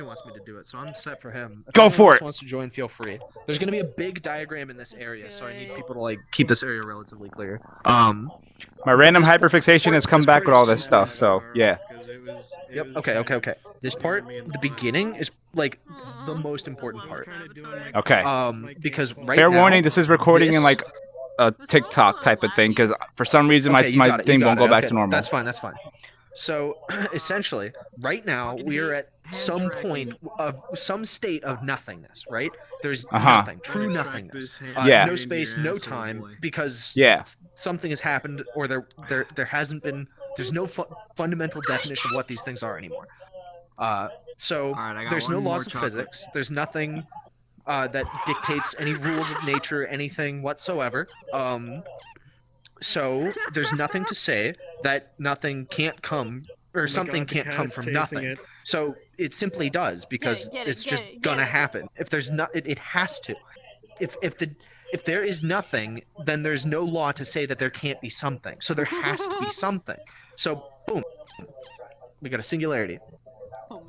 Tommy wants me to do it, so I'm set for him. If Go anyone for else it. Wants to join? Feel free. There's gonna be a big diagram in this area, so I need people to like keep this area relatively clear. My random hyperfixation has come back with all this stuff, so yeah. Yep. Okay. This part, the beginning, is like the most important part. Okay. Because right Fair now, warning, this is recording in like a TikTok type of thing, because for some reason my thing won't go back to normal. That's fine. So essentially, right now we are at some point of some state of nothingness. Right? There's nothing, true nothingness. No space, no time, because something has happened, or there hasn't been. There's no fundamental definition of what these things are anymore. So there's no laws of physics. There's nothing that dictates any rules of nature, anything whatsoever. So there's nothing to say that nothing can't come, or something can't come from nothing. So it simply does, because it's just gonna happen. If there's not, it has to. If there is nothing, then there's no law to say that there can't be something. So there has to be something. So boom, we got a singularity.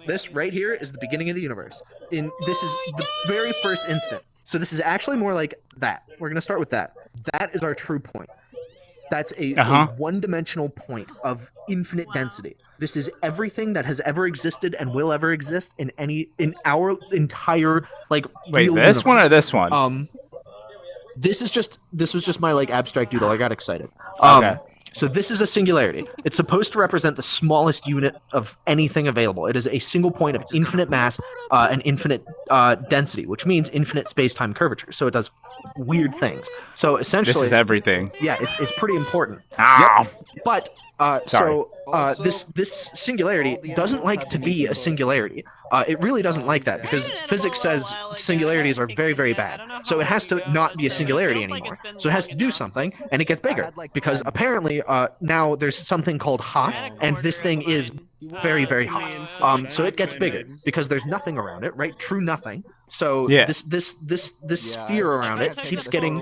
This right here is the beginning of the universe. This is the very first instant. So this is actually more like that. We're gonna start with that. That is our true point. That's a one-dimensional point of infinite density. This is everything that has ever existed and will ever exist in our entire like. Wait, real this universe. one or this one? This was just my like abstract doodle. I got excited. Okay. So this is a singularity. It's supposed to represent the smallest unit of anything available. It is a single point of infinite mass and infinite density, which means infinite space-time curvature. So it does weird things. So essentially, this is everything. Yeah, it's pretty important. Ow. Yep. But this singularity doesn't like to be a singularity. It really doesn't like that, because physics says singularities are very, very bad. So it has to not be a singularity anymore. So it has to do something, and it gets bigger, because apparently now there's something called hot, and this thing is very, very hot. So it gets bigger because there's nothing around it, right? True nothing. So this sphere around it keeps getting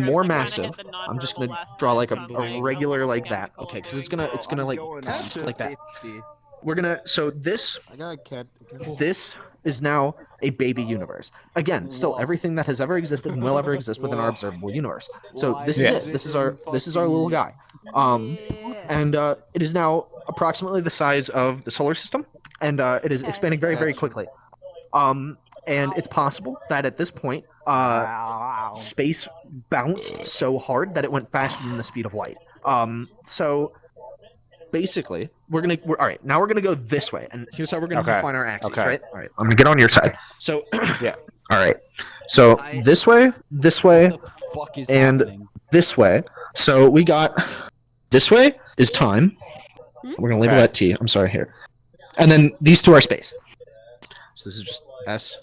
more massive. I'm just gonna draw like a regular like that, okay? Because it's gonna like that. We're gonna this is now a baby universe. Again, still everything that has ever existed and will ever exist within our observable universe. So this is it. This is our little guy. And it is now approximately the size of the solar system, and it is expanding very, very quickly. And it's possible that at this point, space bounced so hard that it went faster than the speed of light. So basically, all right. Now we're gonna go this way, and here's how we're gonna define our axes. Right. All right. I'm gonna get on your side. So yeah. All right. So this way, and this way. So we got this way is time. We're gonna label that T. I'm sorry here. And then these two are space. So this is just S.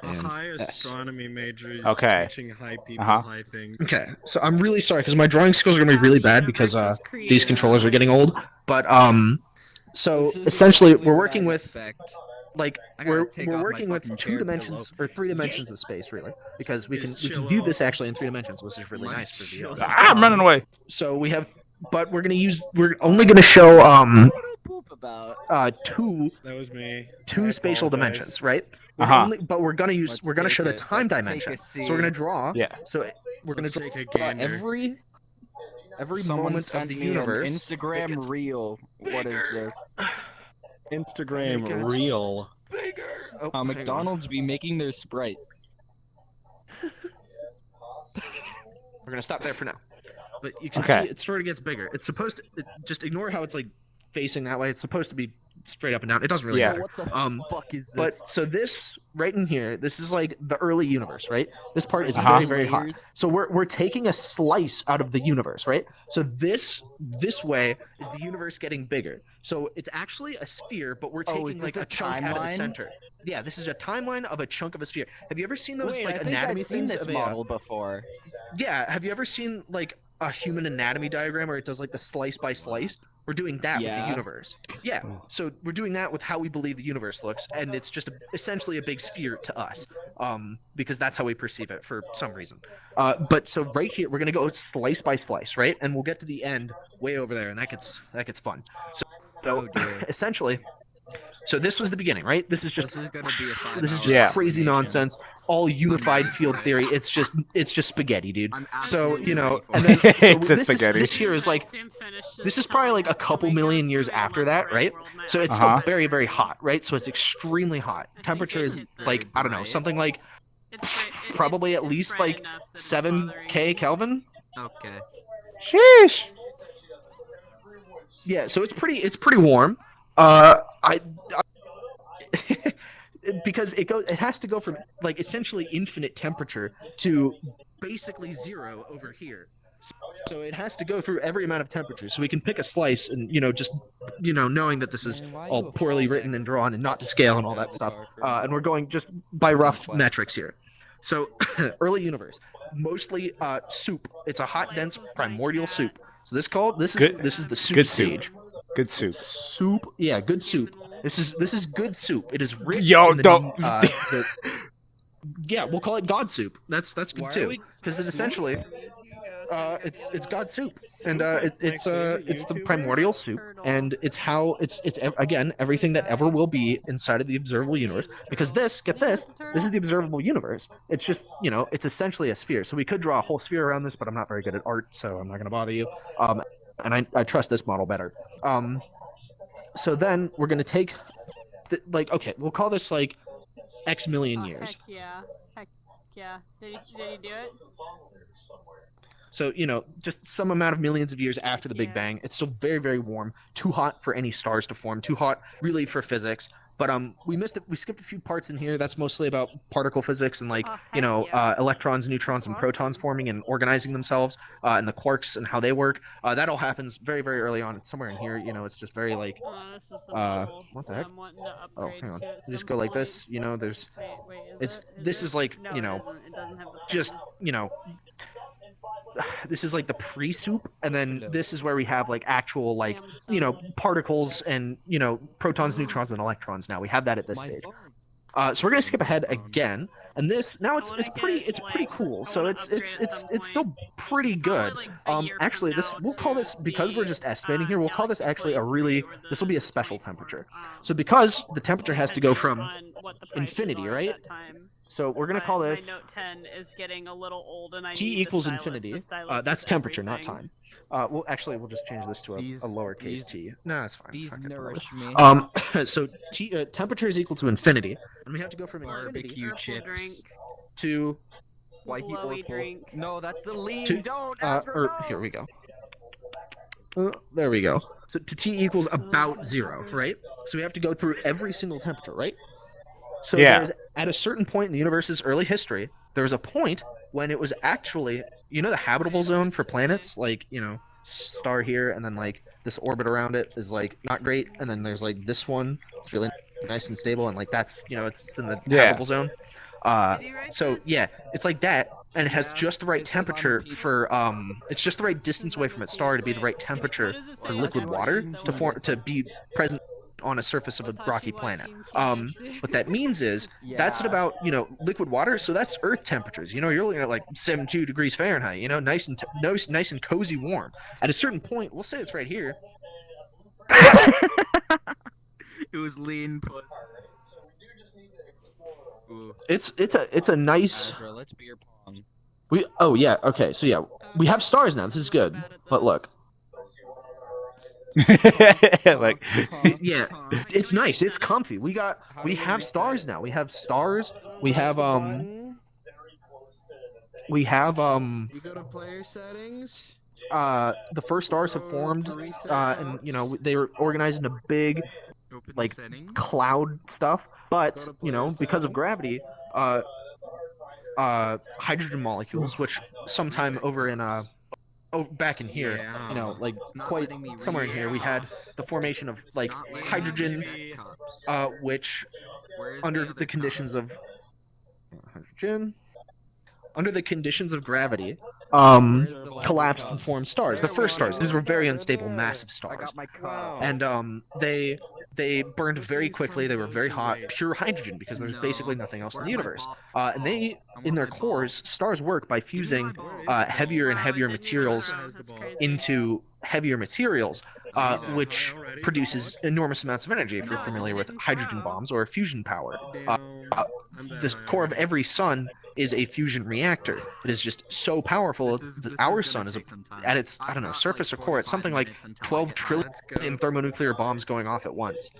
And high astronomy major is teaching high people high things. Okay, so I'm really sorry because my drawing skills are gonna be really bad because these controllers are getting old. But so essentially we're working with we're working with 2 dimensions or 3 dimensions of space, really, because we can view this actually in 3 dimensions, which is really nice for VR. I'm running away. So we have, but we're only gonna show two spatial dimensions, right? But we're gonna show the time dimension. So we're gonna draw. Yeah. So we're gonna draw every moment of the universe. Instagram reel. What is this? Instagram reel. Bigger. McDonald's be making their Sprite. We're gonna stop there for now. But you can see it sort of gets bigger. It's supposed to just ignore how it's like facing that way. It's supposed to be straight up and down. It doesn't really matter. What the fuck is this? But so this right in here, this is like the early universe, right? This part is very, very hot. So we're taking a slice out of the universe, right? So this way is the universe getting bigger. So it's actually a sphere, but we're taking like a chunk out of the center. Yeah, this is a timeline of a chunk of a sphere. Have you ever seen those anatomy things of a model before? Yeah, have you ever seen like a human anatomy diagram where it does like the slice by slice? We're doing that with the universe. Yeah, so we're doing that with how we believe the universe looks, and it's just essentially a big sphere to us, because that's how we perceive it for some reason. But so right here, we're gonna go slice by slice, right? And we'll get to the end way over there, and that gets fun. So essentially, So this was the beginning, right? This is just Yeah. crazy nonsense. All unified field theory. It's just spaghetti, dude. So and then so It's spaghetti. This here is like this is probably like a couple million years after that, right? So it's still very, very hot, right? So it's extremely hot. Temperature is like I don't know, something like probably at least like 7K Kelvin. Okay. Sheesh. Yeah, so it's pretty warm. Because it has to go from like essentially infinite temperature to basically 0 over here. So it has to go through every amount of temperature. So we can pick a slice and just knowing that this is all poorly written and drawn and not to scale and all that stuff. And we're going just by rough metrics here. So early universe, mostly soup. It's a hot, dense primordial soup. So this is the soup stage. Good soup. Soup, yeah, good soup. This is good soup. It is rich. Yo, in don't. Yeah, we'll call it God soup. That's good too, because it essentially, it's God soup, and it's the primordial soup, and it's again everything that ever will be inside of the observable universe. Because this is the observable universe. It's just it's essentially a sphere. So we could draw a whole sphere around this, but I'm not very good at art, so I'm not going to bother you. And I trust this model better. So then we're going to take, okay, we'll call this like X million years. Heck yeah. Did he do it? So, just some amount of millions of years after the Big Bang. It's still very, very warm. Too hot for any stars to form. Too hot, really, for physics. But we missed it. We skipped a few parts in here. That's mostly about particle physics and electrons, neutrons, and protons forming and organizing themselves, and the quarks and how they work. That all happens very, very early on. It's somewhere in here. It's just very like. This is the What the heck? Oh, hang on. You just go like point. this. There's. This is like no, it doesn't have the just this is like the pre-soup, and then this is where we have like actual like particles and protons, neutrons, and electrons. Now we have that at this stage. So we're gonna skip ahead again, and this now it's pretty cool. So it's still pretty good. Actually, we'll call this, because we're just estimating here, we'll call this actually this will be a special temperature. So because the temperature has to go from infinity, right? So we're gonna call this my Note 10 is getting a little old, and I T need equals the stylus, infinity. the stylus That's is temperature, not everything. time. We'll just change this to a lowercase t. No, that's fine. These Fuck it, nourish me. So temperature is equal to infinity, and we have to go from infinity Barbecue Purple chips. drink, to glowy drink. No, that's the lean. to Don't. here we go. There we go. So to t equals about 0, right? So we have to go through every single temperature, right? So there's, at a certain point in the universe's early history, there was a point when it was actually, the habitable zone for planets, like, star here, and then like this orbit around it is like not great, and then there's like this one, it's really nice and stable, and like that's, it's in the habitable zone. So yeah, it's like that, and it has just the right temperature for it's just the right distance away from its star to be the right temperature for liquid water to be present on a surface of a rocky planet. What that means is that's at about liquid water, so that's Earth temperatures. You're looking at like 72 degrees Fahrenheit. Nice and cozy warm. At a certain point, we'll say it's right here. It was lean. It's a nice. Let's beer pong. We have stars now. This is good. But look. Like Yeah, it's nice. It's comfy. We have stars now. We have stars. We have You go to player settings. the first stars have formed, and they were organized into big like cloud stuff, but because of gravity, hydrogen molecules, which sometime over in back in here, like quite somewhere in here, we had the formation of like hydrogen, which under the conditions of gravity, collapsed and formed stars. The first stars, these were very unstable, massive stars, and they burned very quickly. They were very hot, pure hydrogen, because there's basically nothing else in the universe. And in their cores, stars work by fusing heavier and heavier materials into heavier materials, which produces enormous amounts of energy. If you're familiar with hydrogen bombs or fusion power, the core of every sun is a fusion reactor. It is just so powerful that our sun is at its, I don't know, surface or core. It's something like 12 trillion thermonuclear bombs going off at once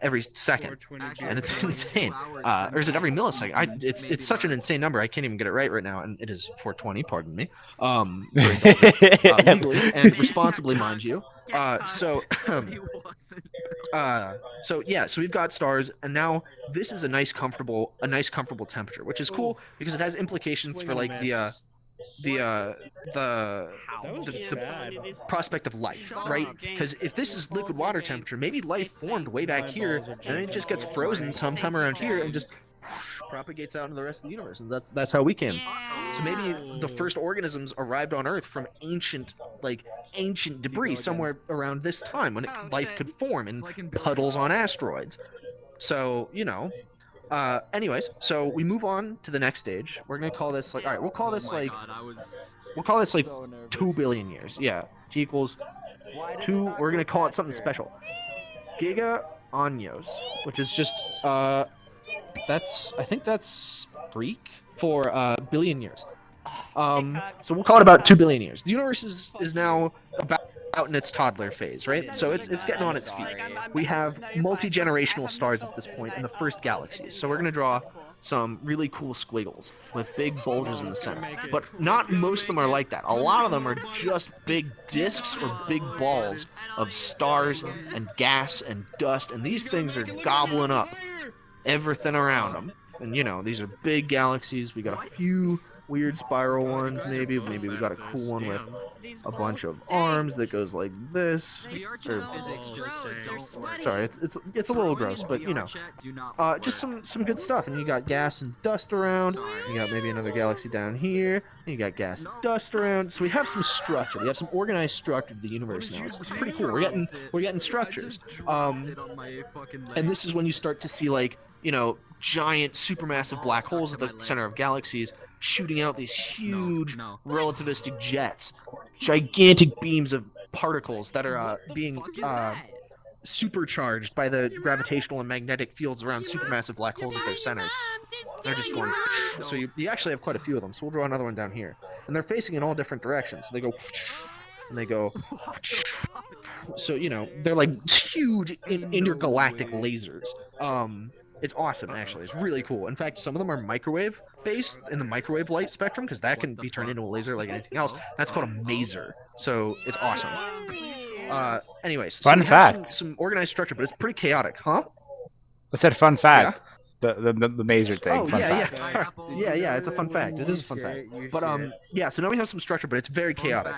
every second, and it's insane. Or is it every millisecond? It's such an insane number. I can't even get it right now, and it is 420. Pardon me. Legally and responsibly, mind you. So we've got stars, and now this is a nice comfortable temperature, which is cool because it has implications for like the prospect of life, right? Because if this is liquid water temperature, maybe life formed way back here, and then it just gets frozen sometime around here and just propagates out into the rest of the universe, and that's how we came. So maybe the first organisms arrived on Earth from ancient debris somewhere around this time when life could form in puddles on asteroids. So anyways, so we move on to the next stage. We're gonna call this like, all right, we'll call this like 2 billion years. Yeah, T equals 2. We're gonna call it something special. Giga años, which is just I think that's Greek for billion years. So we'll call it about 2 billion years. The universe is now about out in its toddler phase, right? So it's getting on its feet. We have multi-generational stars at this point in the first galaxies. So we're gonna draw some really cool squiggles with big bulges in the center. But not most of them are like that. A lot of them are just big disks or big balls of stars and gas and dust, and these things are gobbling up everything around them. And these are big galaxies. We got a few weird spiral ones, maybe we got a cool one with a bunch of arms that goes like this. Sorry, it's a little gross, but just some good stuff. And you got gas and dust around. You got maybe another galaxy down here. And you got gas and dust around. So we have some structure. We have some organized structure of the universe now. It's pretty cool. We're getting structures. And this is when you start to see giant supermassive black holes at the center of galaxies shooting out these huge relativistic jets, gigantic beams of particles that are being supercharged by the gravitational and magnetic fields around supermassive black holes at their centers. They're just going, so you actually have quite a few of them. So we'll draw another one down here, and they're facing in all different directions. So they go and they go. So they're like huge intergalactic lasers. It's awesome, actually. It's really cool. In fact, some of them are microwave-based in the microwave light spectrum, because that can be turned into a laser like anything else. That's called a maser. So it's awesome. Anyways, fun fact. Some organized structure, but it's pretty chaotic, huh? I said fun fact. Yeah. The maser thing. Oh, fun yeah, fact. yeah, it's a fun fact. It is a fun fact. But yeah, so now we have some structure, but it's very chaotic.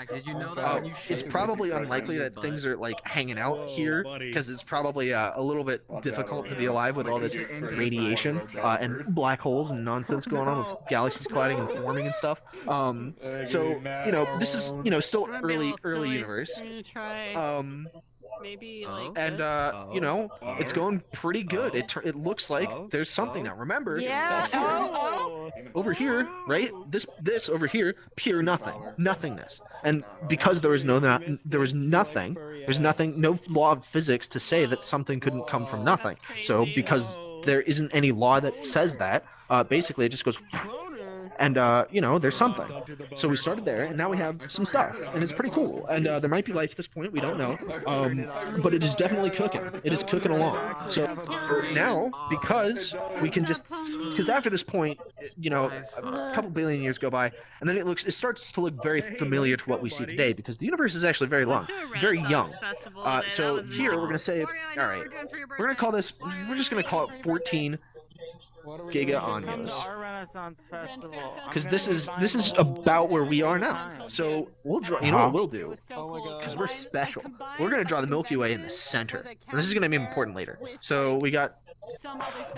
It's probably unlikely that things are hanging out here, because it's probably a little bit difficult to be alive with all this radiation and black holes and nonsense going on with galaxies colliding and forming and stuff. So this is still early universe. Maybe and it's going pretty good. It looks like there's something now. Remember, back here, over here, right? This over here, pure nothingness. And because there was nothing. There's nothing. No law of physics to say that something couldn't come from nothing. So because there isn't any law that says that, basically it just goes. And there's something. So we started there, and now we have some stuff, and it's pretty cool. And there might be life at this point, we don't know, but it is definitely cooking. It is cooking along. So now, because we can because after this point, a couple billion years go by, and then it starts to look very familiar to what we see today, because the universe is actually very long, very young. So here we're gonna say, all right, we're gonna call this. We're just gonna call it 14 Giga años, because this is about where we are now. So we'll draw. You know what we'll do? Because we're special. We're gonna draw the Milky Way in the center, and this is gonna be important later. So we got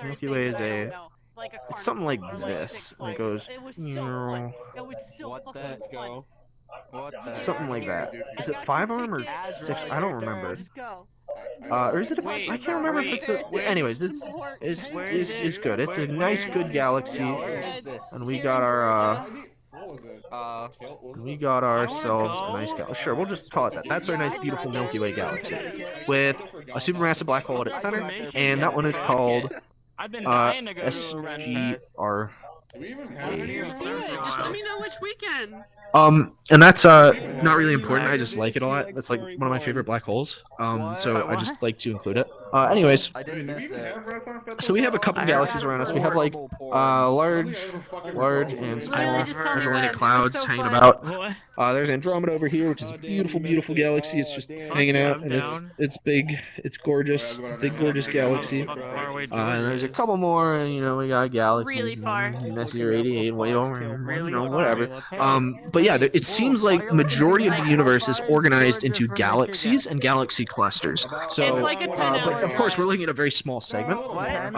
Milky Way is it's something like this. And it goes something like that. Is it 5 arm or 6? I don't remember. Or is it? I can't remember if it's a. Anyways, it's good. It's a nice, good galaxy, and we got our We got ourselves a nice galaxy. Sure, we'll just call it that. That's our nice, beautiful Milky Way galaxy with a supermassive black hole at its center, and that one is called SGR. Just let me know which weekend. And that's not really important. I just like it a lot. That's like one of my favorite black holes. So I just like to include it. Anyways, so we have a couple galaxies around us. We have like large and small Magellanic clouds hanging about. There's Andromeda over here, which is a beautiful, beautiful galaxy. It's just hanging out, and it's big, it's gorgeous. It's a big, gorgeous galaxy. And there's a couple more, and we got galaxies. Really far. Messier 88, way over, whatever. But yeah, it seems like the majority of the universe is organized into galaxies and galaxy clusters. So, It's like a 10-hour but of course, we're looking at a very small segment. But I'm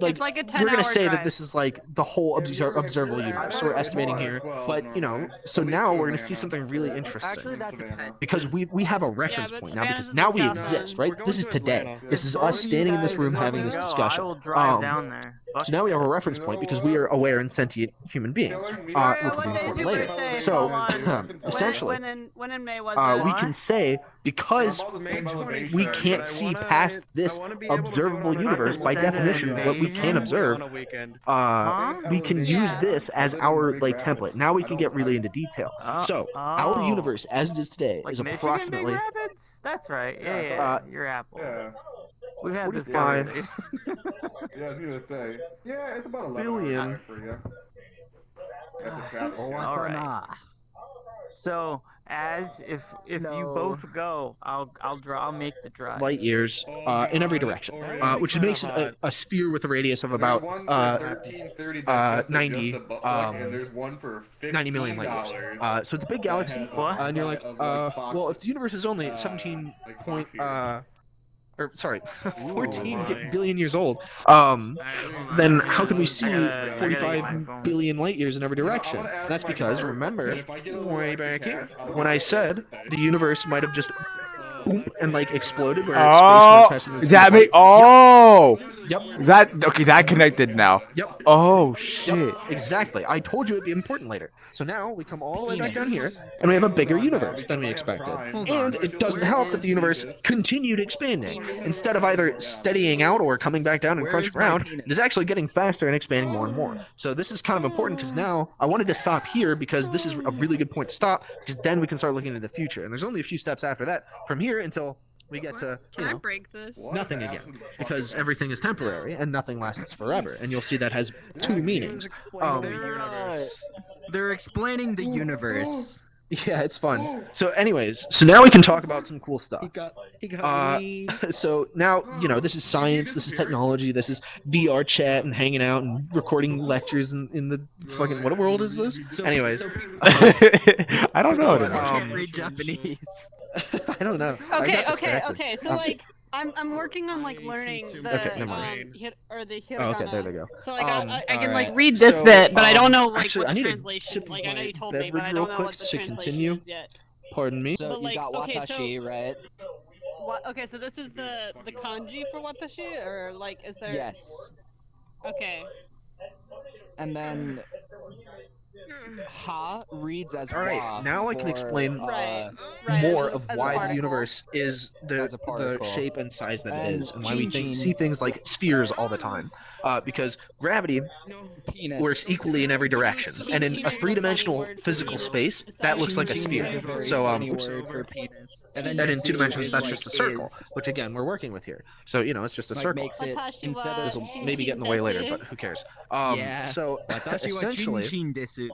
like, It's like a we're gonna 10-hour say that drive. this is like the whole observable universe. So we're estimating here, but so now we're gonna see something really interesting because we have a reference but point now because Savannah's now in we the south exist, end. right? This is today. This is us standing in this room having this discussion. So now we have a reference point because we are aware and sentient human beings, which will be important later. So essentially, when in May was it? we can say because we can't see past this observable universe by definition, what we can observe, we can use this as our like template. Now we can get really into detail. So our universe, as it is today, is approximately. That's right. Yeah. Your apple. Yeah. We've had this 45 conversation. Yeah, I was gonna say. Yeah, it's about 11 billion. for you. That's a Travis. All right. So if you both go, I'll make the drive. Light years in every direction, which makes it a sphere with a radius of about 90 million light years. So it's a big galaxy, and you're like, well, if the universe is only 14 billion years old, then how can we see 45 billion light years in every direction? And that's because, remember, way back here, when I said the universe might have just boom and like exploded where space went past the that make Yep. That connected now. Yep. Oh shit. Yep, exactly. I told you it'd be important later. So now we come all the way back down here, and we have a bigger universe than we expected. And it doesn't help that the universe continued expanding. Instead of either steadying out or coming back down and crunching around, it is actually getting faster and expanding more and more. So this is kind of important because now I wanted to stop here because this is a really good point to stop because then we can start looking into the future. And there's only a few steps after that from here until we get to Can I break this? nothing again because everything is temporary and nothing lasts forever, and you'll see that has two meanings. They're explaining the universe. Yeah, it's fun. So anyways, so now we can talk about some cool stuff. He got me. So now, this is science, this is technology, this is VRChat and hanging out and recording lectures in the fucking, what world is this? Anyways. I don't know anymore. Read Japanese. I don't know. Okay. So like, I'm working on like learning the never mind. the hiragana. Oh, okay, there they go. So like I can alright. like read this So, bit, but I don't know like actually, what I the need a translation. sip of Like I know my you told me, but beverage I real don't know quick what the to translation continue. is yet. Pardon me. So But, like, you got okay, watashi, so- right? Okay, so this is the kanji for watashi, or like is there? Yes. Okay. And then ha reads as All right, wa now I can for, explain Right. more as a- of as a why the particle. universe is the As a particle. shape and size that it And is, and why we Jin-Jin- see things like spheres all the time. Because gravity penis. works equally in every direction, and in a three-dimensional physical space, that looks like a sphere. So for penis. and in two dimensions, that's just a circle, Is, which again we're working with here. So it's just a like, circle. makes it Watashi instead wa- of This will maybe get in the way later, but who cares? Yeah. So Watashi wa essentially, Shin desu.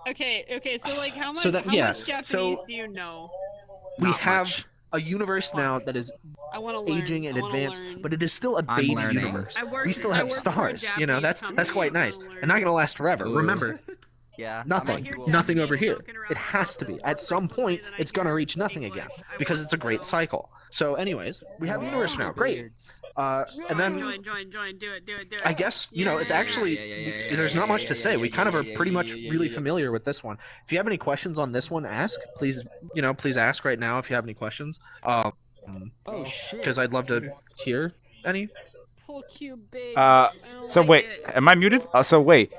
Okay, so like how much, So that- how yeah, much Japanese so- do you know? we Not have much. a universe now that is I want to learn. aging and I wanna advanced, learn. but it is still a I'm baby learning. universe. I work- We still I have work for a stars. Japanese That's company, quite I nice, wanna learn. and not gonna last forever. Ooh. Remember, Yeah. nothing, Here, nothing over Japanese here. joking around It has to about be. stuff At some so point, then I it's hear gonna reach nothing English. again I because want it's a to great know. cycle. So, anyways, we have a universe now. Great. And then Join, do it. I guess it's actually there's not much to say. We kind of are pretty much really familiar with this one. If you have any questions on this one, ask. Please, please ask right now if you have any questions. oh shit. Because I'd love to hear any. whole cube big. So wait, am I muted? So wait.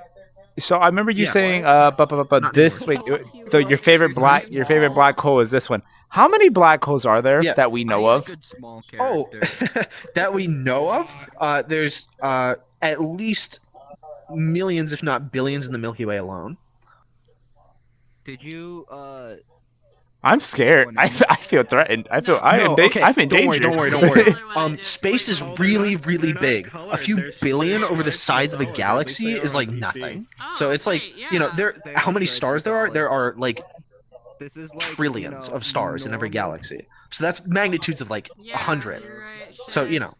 So I remember you saying but this wait, your favorite black hole is this one. How many black holes are there that we know of? Oh, that we know of? There's at least millions, if not billions, in the Milky Way alone. Did you I'm scared. I feel threatened. I'm in danger. Don't worry. Space is really, really big. A few billion over the size of a galaxy is like nothing. So it's like, you know, how many stars there are? There are like trillions of stars in every galaxy. So that's magnitudes of like 100. So, you know,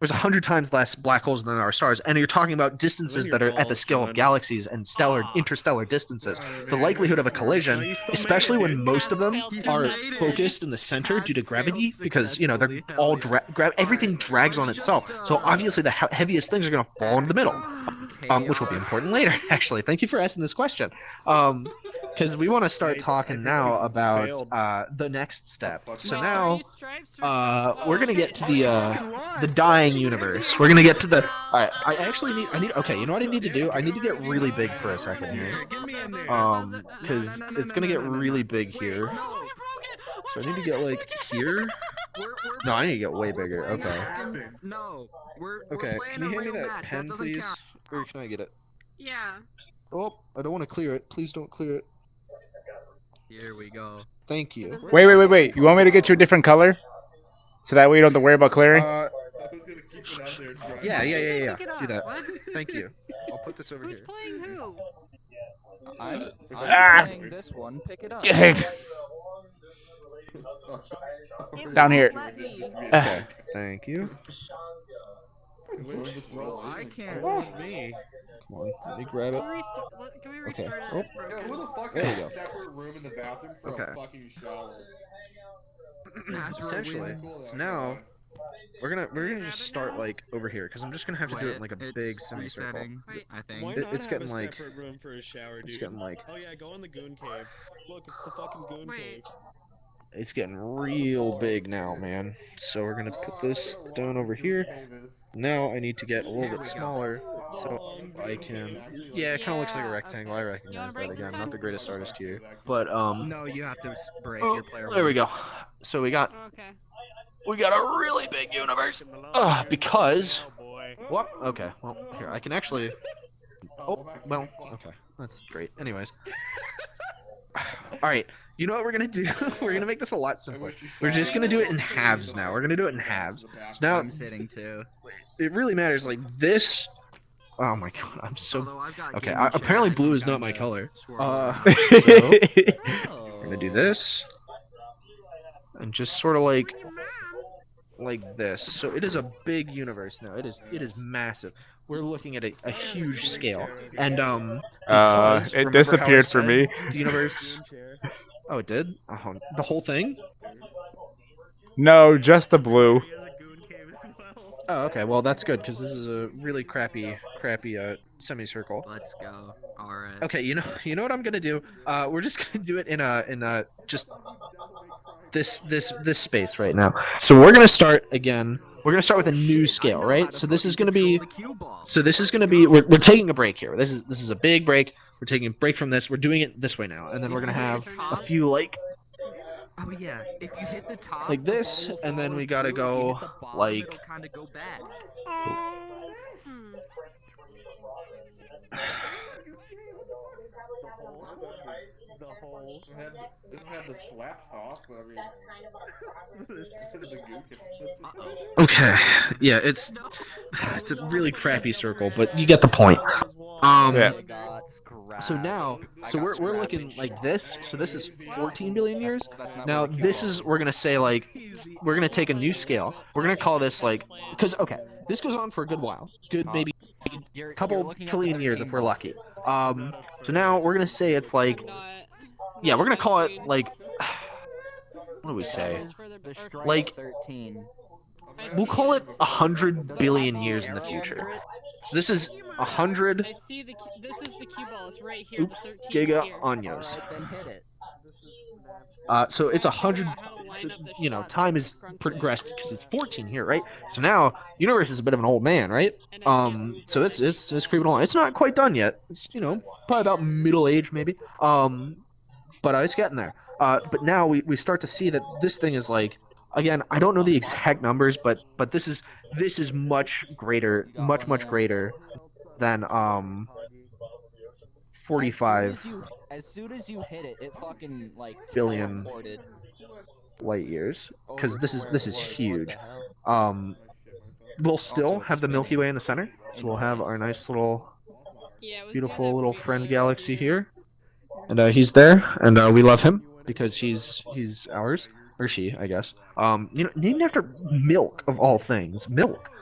there's 100 times less black holes than there are stars, and you're talking about distances that are at the scale of galaxies and interstellar distances. The likelihood of a collision, especially when most of them are focused in the center due to gravity, because, you know, they're all everything drags on itself. So obviously the heaviest things are going to fall into the middle, which will be important later. Actually, thank you for asking this question, because we want to start talking now about the next step. So now we're gonna get to the dying universe. We're gonna get to the. All right, I need. Okay, you know what I need to do? I need to get really big for a second here, because it's gonna get really big here. So I need to get like here. No, I need to get way bigger. Okay. Okay, can you hand me that pen, please? Or can I get it? Yeah. Oh, I don't want to clear it. Please don't clear it. Here we go. Thank you. Wait. You want me to get you a different color? So that way you don't have to worry about clearing? Yeah. Do that. What? Thank you. I'll put this over Who's here. playing who? I'm playing this one. Pick it up. Down here. Okay. Thank you. I can't. Come on, let me grab it. Can we restart it? Oh. It's broken. Who the fuck There has we go. a separate room in the bathroom for a fucking shower? Essentially, so now we're gonna just start like over here, because I'm just gonna have to do it in like a big semicircle. I think. Why not It's have getting a like. separate room for a shower, dude? It's getting like. Oh yeah, go in the goon cave. Look, it's the fucking goon cave. It's getting real big now, man. So we're gonna put this down over here. Now I need to get a little bit smaller so I can. Yeah, it kind of looks like a rectangle. I recognize that again. Not the greatest artist here, but No, you have to break oh, your player. there we go. So we got a really big universe. Because. What? Okay. Well, here I can actually. Oh, well. Okay, that's great. Anyways. All right. You know what we're gonna do? We're gonna make this a lot simpler. We're just gonna do it in halves now. We're gonna do it in halves. So now I'm sitting too. it really matters. Like this. Oh my god, I'm so. Okay, apparently blue is not my color. So we're gonna do this, and just sort of like this. So it is a big universe now. It is massive. We're looking at a huge scale, and it disappeared for me. The universe. Oh, it did? The whole thing? No, just the blue. Oh, okay. Well, that's good, because this is a really crappy semicircle. Let's go. All right. Okay, you know what I'm gonna do? We're just gonna do it in a just this space right now. So we're gonna start again. We're gonna start with a new scale, right? So this is gonna be. We're taking a break here. This is a big break. We're taking a break from this. We're doing it this way now, and then we're gonna have a few like. Oh yeah, if you hit the top. Like this, and then we gotta go like. Kind of go back. The whole. It doesn't have the slap sauce, but I mean. Okay, yeah, it's a really crappy circle, but you get the point. Yeah. So now, we're looking like this. So this is 14 billion years. Now this is we're gonna say like we're gonna take a new scale. We're gonna call this like because okay, this goes on for a good while, good maybe a couple trillion years if we're lucky. So now we're gonna say it's like yeah, we're gonna call it like what do we say? Like 13. we'll call it 100 billion years in the future. So this is 100. I see this is the cue ball. It's right here. Oops, the 13 giga here. años. Then hit it. So it's 100. You know, time is progressed because it's 14 here, right? So now universe is a bit of an old man, right? So it's creeping along. It's not quite done yet. It's, you know, probably about middle age maybe. But it's getting there. But now we start to see that this thing is like, again, I don't know the exact numbers, but this is much greater, much greater than 45 as soon as you hit it, it fucking like billion light years, because this is huge. We'll still have the Milky Way in the center, so we'll have our nice little beautiful little friend galaxy here, and he's there, and we love him because he's ours, or she, I guess. You know, named after milk of all things, milk.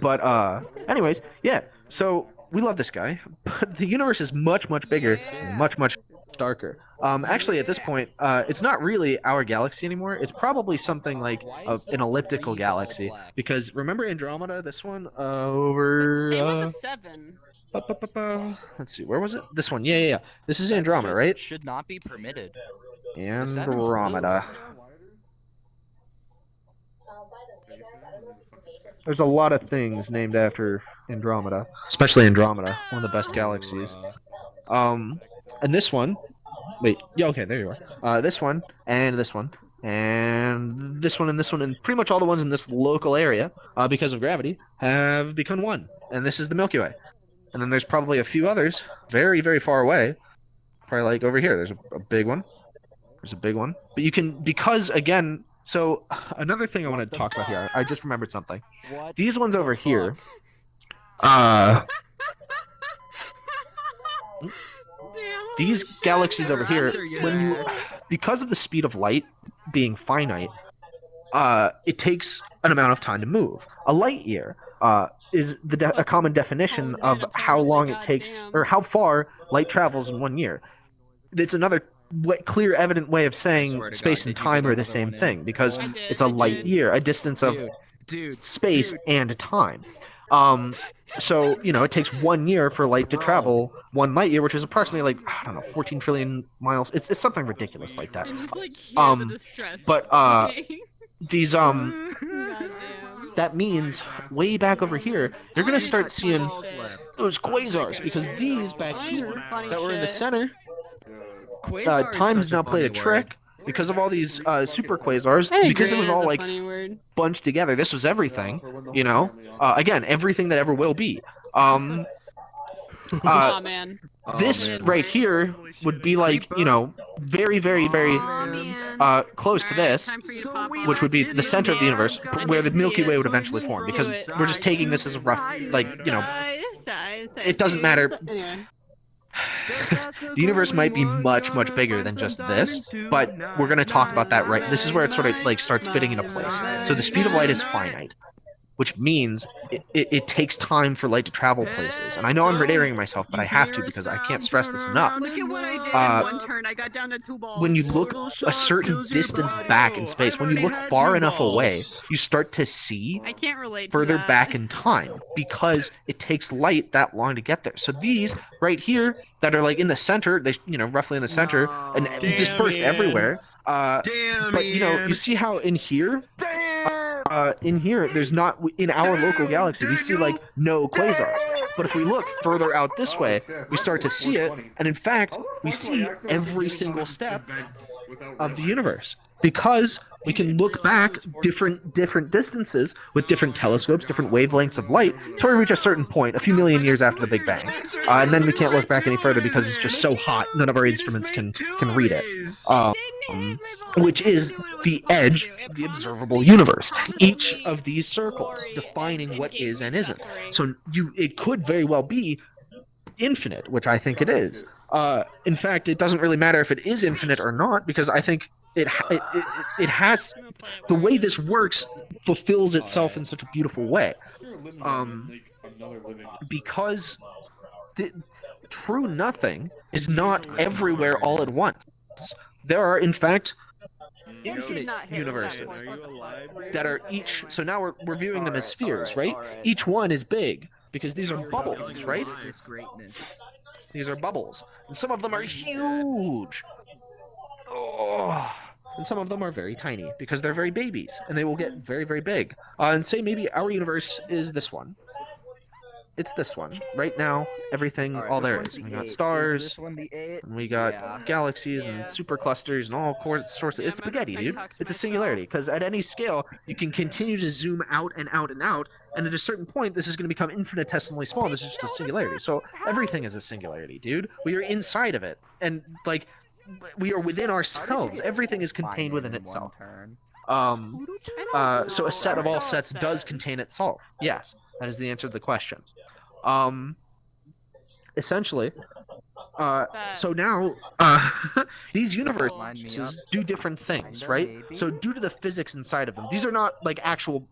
But anyways, yeah. So we love this guy, but the universe is much bigger, and much darker. Actually, at this point, it's not really our galaxy anymore. It's probably something like an elliptical galaxy, because remember Andromeda? This one over. Same with the 7. Let's see, where was it? This one, yeah. This is Andromeda, right? Should not be permitted. Andromeda. There's a lot of things named after Andromeda, especially Andromeda, one of the best galaxies. And this one, wait, yeah, okay, there you are. This one, and this one, and this one, and this one, and pretty much all the ones in this local area, because of gravity, have become one. And this is the Milky Way. And then there's probably a few others, very far away. Probably like over here. There's a big one. There's a big one. But you can, because again. So, another thing I want to talk about here, I just remembered something. These ones over here, these galaxies over here, because of the speed of light being finite, it takes an amount of time to move. A light year is a common definition of how long it takes, or how far light travels in 1 year. It's another clear, evident way of saying space and time are the same thing, because it's a light year, a distance of space and time. So, you know, it takes 1 year for light to travel 1 light year, which is approximately like, I don't know, 14 trillion miles. It's something ridiculous like that. But these that means way back over here, you're gonna start seeing those quasars, because these back here that were in the center. Time has now played a trick because of all these super quasars, because it was all like bunched together. This was everything, you know. Again, everything that ever will be. This right here would be like, you know, very close to this, which would be the center of the universe, where the Milky Way would eventually form. Because we're just taking this as a rough, like, you know, it doesn't matter. The universe might be much bigger than just this, but we're going to talk about that, right? This is where it sort of like starts fitting into place. So the speed of light is finite, which means it takes time for light to travel places. And I know I'm reiterating myself, but I have to, because I can't stress this enough. Look at what I did in 1 turn. I got down to 2 balls. When you look a certain distance back in space, when you look far enough away, you start to see I can't relate further back in time, because it takes light that long to get there. So these right here that are like in the center, they, you know, roughly in the center, and dispersed everywhere. But you know, you see how in here, there's not, in our local galaxy, we see like no quasars. But if we look further out this way, we start to see it, and in fact, we see every single step of the universe, because we can look back different distances with different telescopes, different wavelengths of light, till we reach a certain point, a few million years after the Big Bang, and then we can't look back any further because it's just so hot. None of our instruments can read it. Which is the edge of the observable universe. Each of these circles defining what is and isn't. So it could very well be infinite, which I think it is. In fact, it doesn't really matter if it is infinite or not, because I think it has, the way this works fulfills itself in such a beautiful way. Because true nothing is not everywhere all at once. There are, in fact, infinite universes that are each, so now we're viewing them as spheres, right? Each one is big, because these are bubbles, right? These are bubbles, and some of them are huge. Oh. And some of them are very tiny because they're very babies, and they will get very, very big. And say maybe our universe is this one. It's this one. Right now, everything, all there is. We got stars, and we got galaxies and superclusters and all sorts of... It's spaghetti, dude. It's a singularity, because at any scale, you can continue to zoom out and out and out, and at a certain point, this is going to become infinitesimally small. This is just a singularity. So everything is a singularity, dude. We are inside of it, and, like, we are within ourselves. Everything is contained within itself. So a set of all sets does contain itself. Yes, that is the answer to the question. Essentially, so now these universes do different things, right? So due to the physics inside of them, these are not like actual,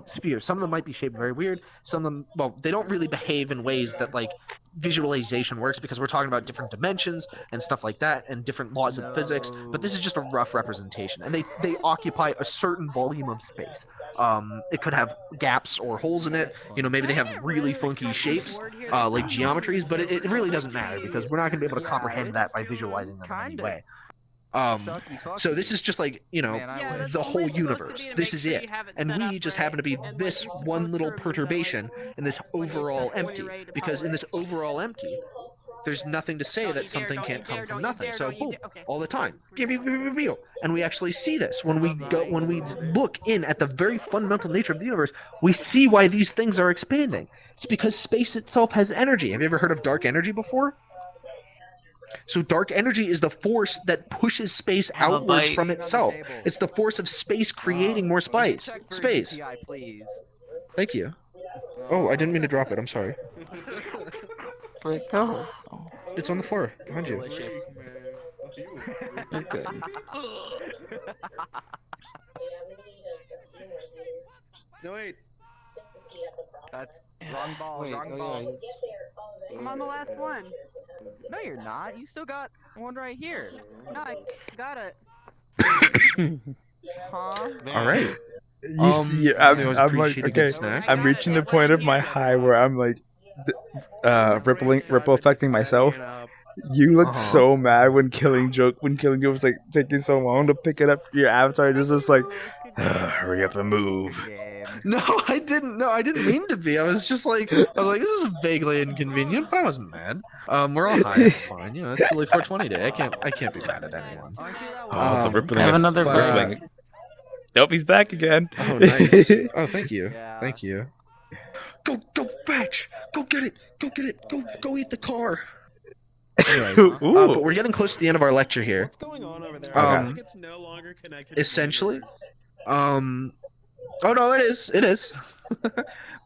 spheres. Some of them might be shaped very weird. Some of them, well, they don't really behave in ways that like visualization works, because we're talking about different dimensions and stuff like that and different laws of physics, but this is just a rough representation, and they occupy a certain volume of space. It could have gaps or holes in it, maybe they have really funky shapes, like geometries, but it really doesn't matter, because we're not going to be able to comprehend that by visualizing them in any way. So this is just like, the whole universe. This is it. And we just happen to be this one little perturbation in this overall empty. Because in this overall empty, there's nothing to say that something can't come from nothing. So boom, all the time. And we actually see this. When we look in at the very fundamental nature of the universe, we see why these things are expanding. It's because space itself has energy. Have you ever heard of dark energy before? So dark energy is the force that pushes space outwards from itself. It's the force of space creating more space. Thank you. Oh, I didn't mean to drop it. I'm sorry. Where'd it go? It's on the floor behind you. You're good. No, wait. That's wrong ball, wrong ball. I'm on the last one. No, you're not. You still got one right here. No, I got it. Huh? All right. You see, I'm like, okay, I'm reaching the point of my high where I'm like, ripple affecting myself. You looked so mad when killing Joke was like taking so long to pick it up. Your avatar just like, hurry up and move. No, I didn't. No, I didn't mean to be. I was like, this is vaguely inconvenient, but I wasn't mad. We're all high. It's fine. It's only 420 day. I can't be mad at anyone. The rippling. Have another rippling. Nope, he's back again. Oh, nice. Oh, thank you. Yeah. Thank you. Go fetch. Go get it. Go eat the car. Anyway, but we're getting close to the end of our lecture here. What's going on over there? It's no longer connected. Essentially, oh no, it is.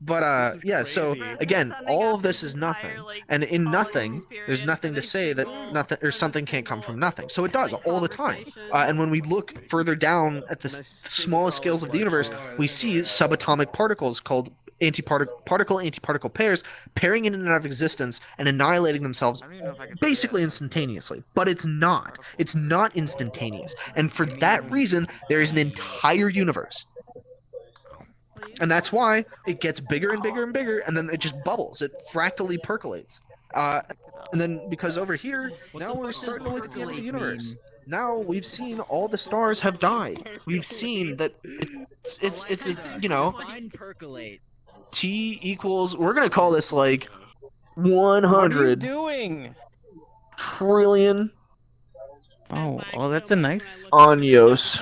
But yeah, so again, all of this is nothing, and in nothing, there's nothing to say that nothing or something can't come from nothing. So it does all the time. And when we look further down at the smallest scales of the universe, we see subatomic particles called particle-antiparticle pairs pairing in and out of existence and annihilating themselves basically instantaneously. But it's not. It's not instantaneous. And for that reason, there is an entire universe. And that's why it gets bigger and bigger and bigger, and then it just bubbles. It fractally percolates. And then, because over here, now we're starting to look at the end of the universe. Now we've seen all the stars have died. We've seen that it's Percolate. T equals, we're going to call this like 100 trillion. Oh, that's a nice años.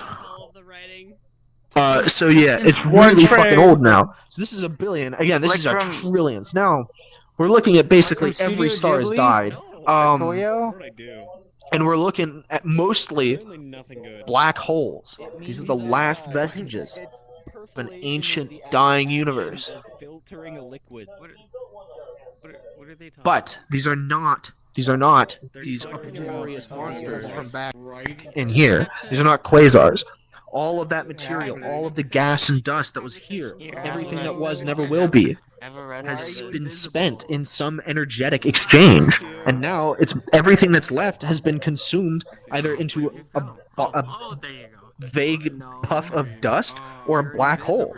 So yeah, it's really fucking old now. So this is a billion. Again, this is a trillions. Now, we're looking at basically every star has died. And we're looking at mostly black holes. These are the last vestiges of an ancient dying universe. But these are not these uproarious monsters from back in here. These are not quasars. All of that material, all of the gas and dust that was here, everything that was never will be, has been spent in some energetic exchange, and now it's everything that's left has been consumed either into a vague puff of dust or a black hole.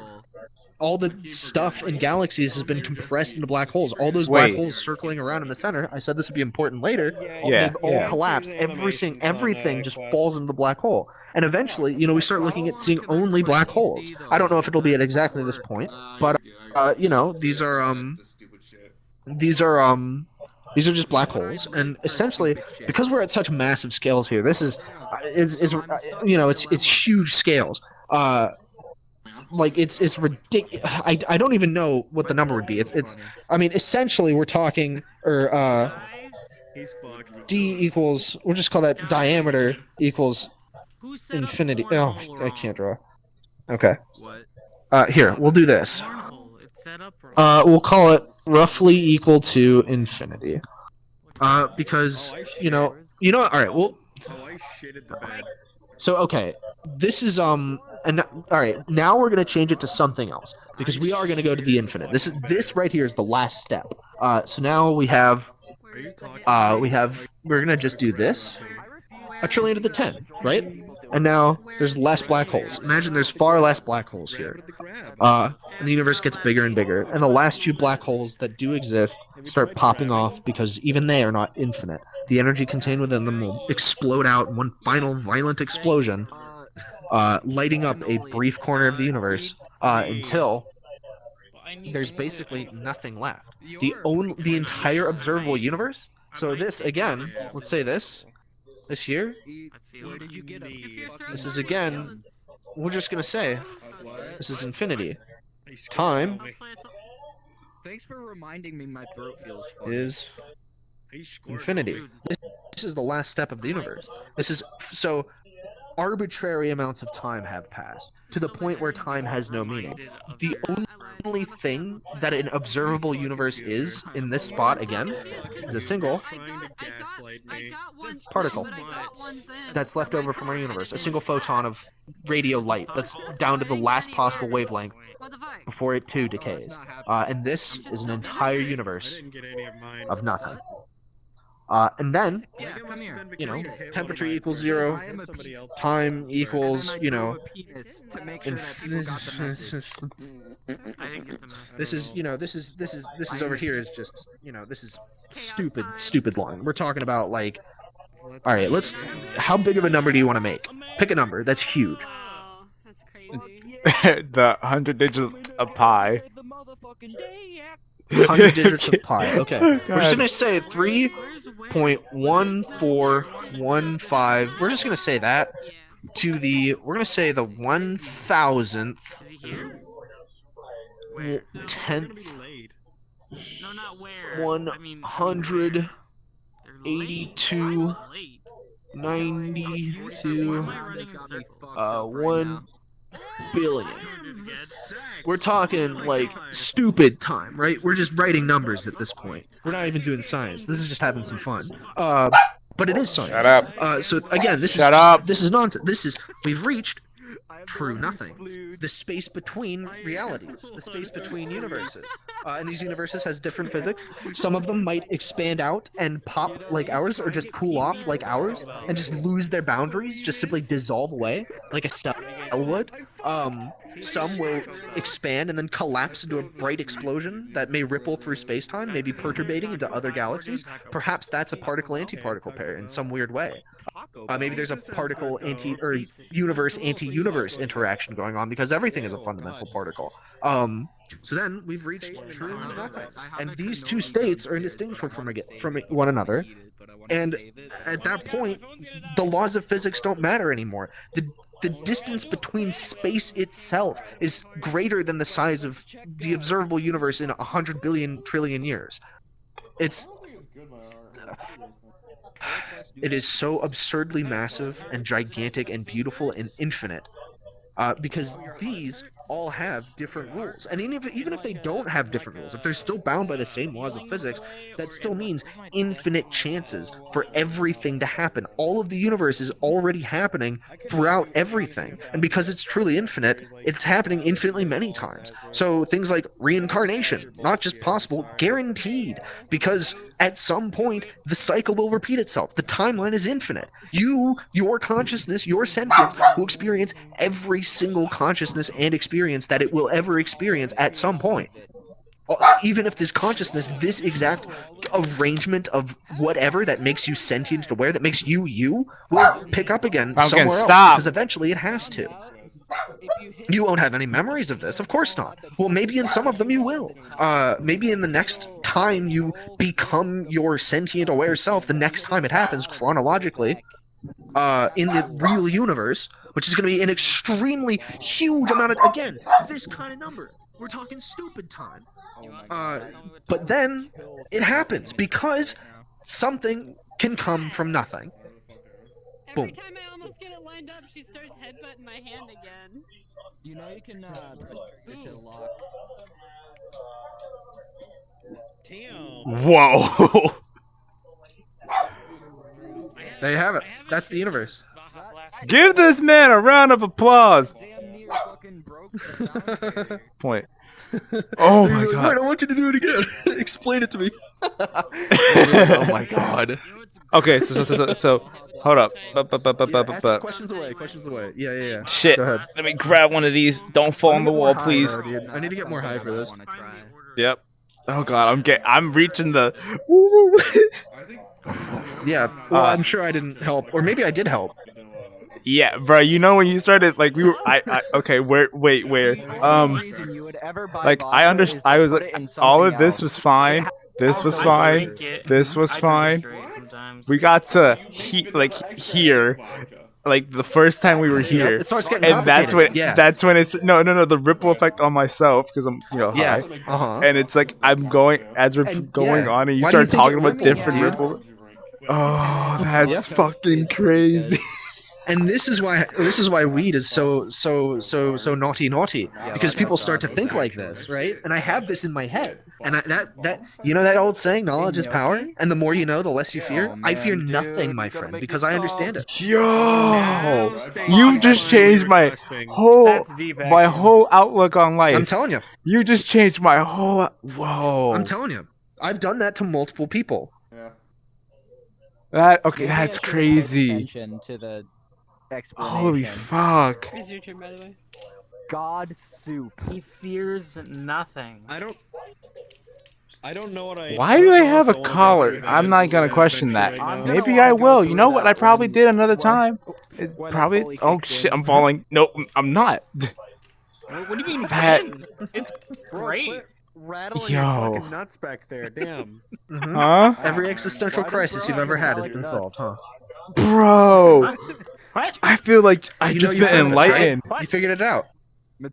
all the stuff in galaxies has been compressed into black holes. All those black holes circling around in the center. I said this would be important later. They've all collapsed. Everything just falls into the black hole. And eventually, we start looking at seeing only black holes. I don't know if it'll be at exactly this point, but these are just black holes, and essentially, because we're at such massive scales here, this is it's huge scales. It's ridiculous. I don't even know what the number would be. Essentially we're talking d equals, we'll just call that diameter equals infinity. Oh, I can't draw. Okay. Here, we'll do this. We'll call it roughly equal to infinity. Because all right, well, so okay, this is all right, now we're going to change it to something else, because we are going to go to the infinite. This right here is the last step. So now we're going to just do this, a trillion to the 10, right? And now there's less black holes. Imagine there's far less black holes here. And the universe gets bigger and bigger, and the last few black holes that do exist start popping off, because even they are not infinite. The energy contained within them will explode out in one final violent explosion, lighting up a brief corner of the universe until there's basically nothing left. The entire observable universe. So this, again, let's say this here. This is, again, we're just gonna say this is infinity. Time Thanks for reminding me my throat feels is infinity. This is the last step of the universe. This is so arbitrary amounts of time have passed to the point where time has no meaning. The only thing that an observable universe is in this spot, again, is a single particle that's left over from our universe, a single photon of radio light that's down to the last possible wavelength before it too decays. And this is an entire universe of nothing. And then, temperature equals 0, time equals, this is over here is just, this is stupid long. We're talking about, like, all right, how big of a number do you want to make? Pick a number that's huge. Oh, that's crazy. The 100 digits of pi. 100 digits of pi. Okay. We're just gonna say 3.1415. We're just gonna say that to the. We're gonna say the 1000th. 10th. 182. 92. 1 billion. We're talking like stupid time, right? We're just writing numbers at this point. We're not even doing science. This is just having some fun. But it is science. Shut up. So again, this Shut up. This is nonsense. We've reached true nothing. The space between realities, the space between universes. And these universes has different physics. Some of them might expand out and pop like ours, or just cool off like ours, and just lose their boundaries, just simply dissolve away like a cell would. Some will expand and then collapse into a bright explosion that may ripple through space-time, maybe perturbating into other galaxies. Perhaps that's a particle-antiparticle pair in some weird way. Maybe there's a particle or universe anti-universe interaction going on, because everything is a fundamental particle. So then we've reached true nothing, and these two states are indistinguishable from one another. And at that point, the laws of physics don't matter anymore. The distance between space itself is greater than the size of the observable universe in 100 billion trillion years. It is so absurdly massive and gigantic and beautiful and infinite, because these all have different rules. And even if they don't have different rules, if they're still bound by the same laws of physics, that still means infinite chances for everything to happen. All of the universe is already happening throughout everything. And because it's truly infinite, it's happening infinitely many times. So things like reincarnation, not just possible, guaranteed. Because at some point, the cycle will repeat itself. The timeline is infinite. Your consciousness, your sentience will experience every single consciousness and experience experience that it will ever experience at some point. Even if this consciousness, this exact arrangement of whatever that makes you sentient and aware, that makes you you, will pick up again somewhere else, because eventually it has to. You won't have any memories of this, of course not. Well, maybe in some of them you will. Maybe in the next time you become your sentient aware self, the next time it happens chronologically, in the real universe, which is going to be an extremely huge amount of, again, this kind of number. We're talking stupid time. But then it happens because something can come from nothing. Every time I almost get it lined up, she starts headbutting my hand again. You know you can to lock. Whoa. There you have it. That's the universe. Give this man a round of applause. Point. Oh my god. Wait, I want you to do it again. Explain it to me. Oh my god. Okay, so hold up. Questions away. Yeah. Shit. Go ahead. Let me grab one of these. Don't fall on the wall, please. I need to get more high for this. Yep. Oh god, I'm reaching the. Yeah. Well, I'm sure I didn't help, or maybe I did help. Yeah, bro. You know when you started, like we were. Okay. Where? Like I understand. I was like, all of this was fine. This was fine. This was fine. We got to here, like the first time we were here, and that's when it's the ripple effect on myself because I'm high. And it's like I'm going as we're going on, and you start talking about different ripple. Oh, that's fucking crazy. And this is why weed is so naughty, because people start to think like this, right? And I have this in my head, and that old saying, knowledge is power, and the more you know, the less you fear. I fear nothing, my friend, because I understand it. Yo, you've just changed my whole outlook on life. I'm telling you, you just changed my whole. Whoa, I'm telling you, I've done that to multiple people. That's crazy. Holy fuck. It's your turn, by the way. God soup. He fears nothing. I don't know what I. Why do they have a collar? I'm not gonna question that. Maybe I will. You know what? I probably did another time. It's probably. Oh shit! I'm falling. No, I'm not. What do you mean? That it's great. Rattling your fucking nuts back there. Damn. Huh? Every existential crisis you've ever had has been solved, huh? Bro. What? I feel like I just been enlightened. You figured it out.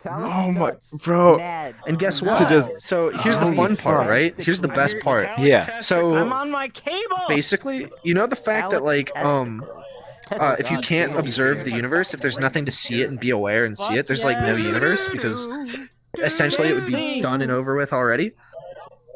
Oh my, bro. And guess what? So here's the fun part, right? Here's the best part. Yeah. So I'm on my cable. basically, you know the fact that like if you can't observe the universe, if there's nothing to see it and be aware and see it, there's like no universe, because essentially it would be done and over with already.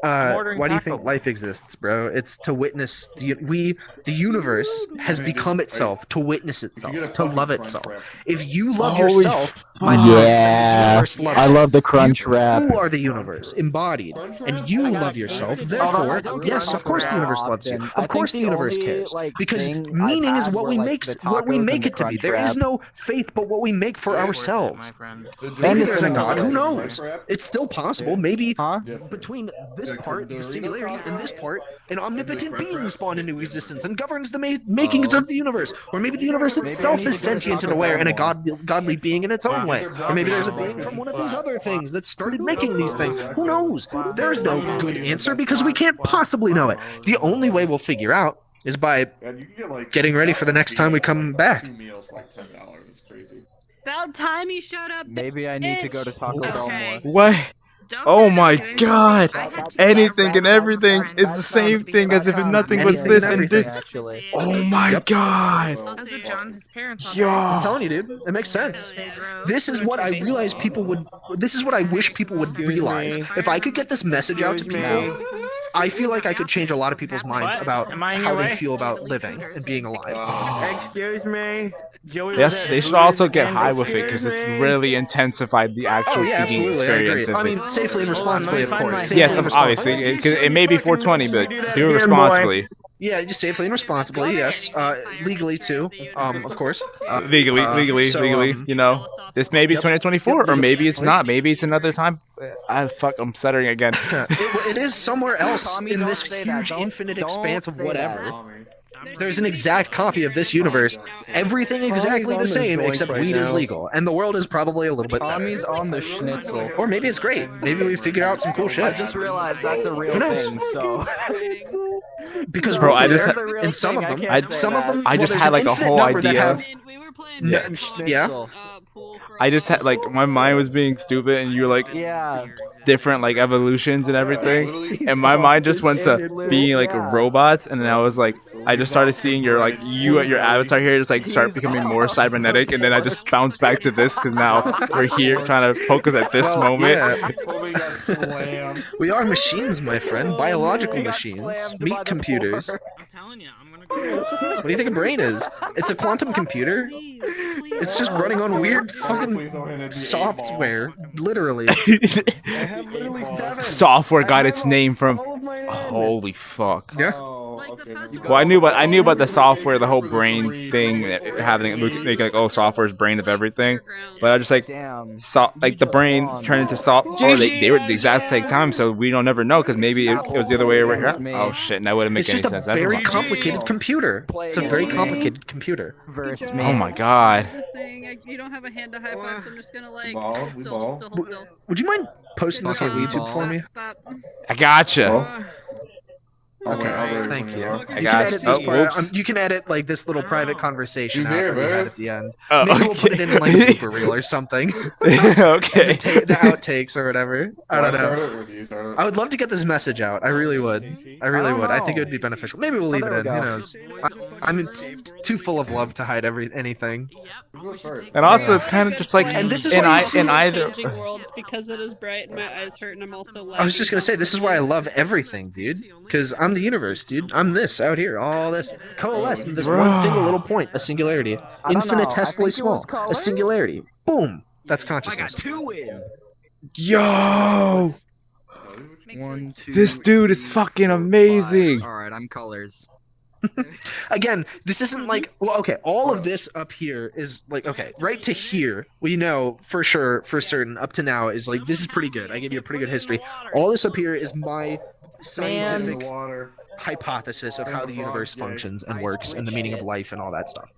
Why do you think life exists, bro? It's to witness the universe has become itself to witness itself, to love itself. If you love yourself, I love the crunch wrap. You are the universe embodied, and you love yourself. Therefore, yes, of course the universe loves you. Of course the universe cares, because meaning is what we make it to be. There is no faith but what we make for ourselves. Maybe there's a God. Who knows? It's still possible. Maybe between this part, the singularity, and this part, an omnipotent being spawned into existence and governs the makings of the universe. Or maybe the universe itself is sentient and aware, and a godly being in its own way. Or maybe there's a being from one of these other things that started making these things. Who knows? There's no good answer because we can't possibly know it. The only way we'll figure out is by getting ready for the next time we come back. About time you showed up. Maybe I need to go to Taco Bell more. What? Oh my god! Anything and everything is the same thing as if nothing was this and this. Oh my god! Also, John, his parents. Yo! I'm telling you, dude, it makes sense. This is what I realize people would. This is what I wish people would realize. If I could get this message out to people, I feel like I could change a lot of people's minds about how they feel about living and being alive. Excuse me. Yes, they should also get high with it because it's really intensified the actual eating experience. I mean, safely and responsibly, of course. Yes, obviously. It may be 420, but do it responsibly. Yeah, just safely and responsibly. Yes, legally too. Of course. Legally. You know, this may be 2024, or maybe it's not. Maybe it's another time. I'm stuttering again. It is somewhere else in this huge infinite expanse of whatever. There's an exact copy of this universe. Everything exactly the same, except weed is legal, and the world is probably a little bit better. Tommy's on the schnitzel. Or maybe it's great. Maybe we figured out some cool shit. I just realized that's a real thing. So. Because bro, I just in some of them, I just had like a whole idea. We were playing Yeah. pool for I just had like my mind was being stupid, and you're like different like evolutions and everything, and my mind just went to being like robots, and then I was like, I just started seeing your your avatar here just like start becoming more cybernetic, and then I just bounced back to this because now we're here trying to focus at this moment. Yeah. We are machines, my friend, biological machines, meat computers. I'm telling you, I'm gonna go. What do you think a brain is? It's a quantum computer. It's just running on weird fucking software, literally. Software got its name from. Holy fuck. Yeah. Well, I knew about the software, the whole brain thing, having it make like software's brain of everything. But I just like like the brain turned into software. They were the exact same time, so we don't ever know because maybe it was the other way around. Oh shit, that wouldn't make any sense. It's just a very complicated computer. It's a very complicated computer. Oh my god. You don't have a hand to high five, so I'm just gonna like hold still. Would you mind posting this on YouTube for me? I gotcha. Okay, thank you. I got edit this part. You can edit like this little private conversation out that we had at the end. Oh, maybe we'll put it in like a super reel or something. Okay. The outtakes or whatever. I don't know. I would love to get this message out. I really would. I think it would be beneficial. Maybe we'll leave it in. Who knows? I'm too full of love to hide anything. And also, it's kind of just like and this is in either worlds because it is bright and my eyes hurt and I'm also. I was just gonna say this is why I love everything, dude. Because I'm the universe, dude. I'm this out here. All this coalesced into this one single little point, a singularity, infinitesimally small, a singularity. Boom. That's consciousness. I got 2 in. Yo, 1, 2. this dude is fucking amazing. All right, I'm colors. Again, this isn't like, well, okay, all of this up here is like, okay, right to here, we know for sure, for certain, up to now is like, this is pretty good. I gave you a pretty good history. All this up here is my scientific hypothesis of how the universe functions and works and the meaning of life and all that stuff.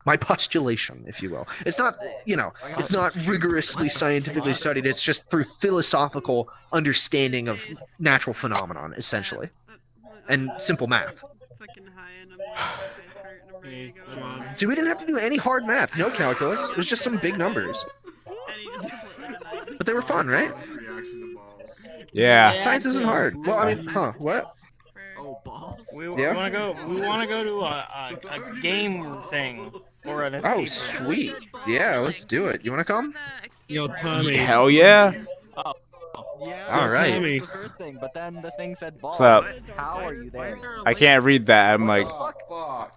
My postulation, if you will. It's not, it's not rigorously scientifically studied. It's just through philosophical understanding of natural phenomenon, essentially. And simple math. See, we didn't have to do any hard math. No calculus. It was just some big numbers. But they were fun, right? Yeah. Science isn't hard. Well, I mean, what? We want to go to a game thing or an escape. Oh, sweet. Yeah, let's do it. You want to come? Yo, Tommy. Hell yeah. Yeah. All right. The first thing, but then the thing said balls. What's up? How are you there? I can't read that. I'm like,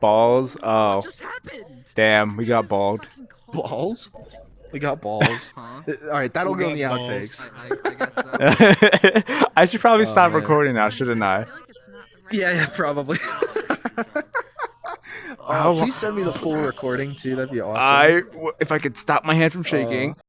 balls? Oh. Damn, we got balled. Balls? We got balls. Alright, that'll go in the outtakes. I should probably stop recording now, shouldn't I? Yeah, probably. Please send me the full recording too, that'd be awesome. If I could stop my hand from shaking.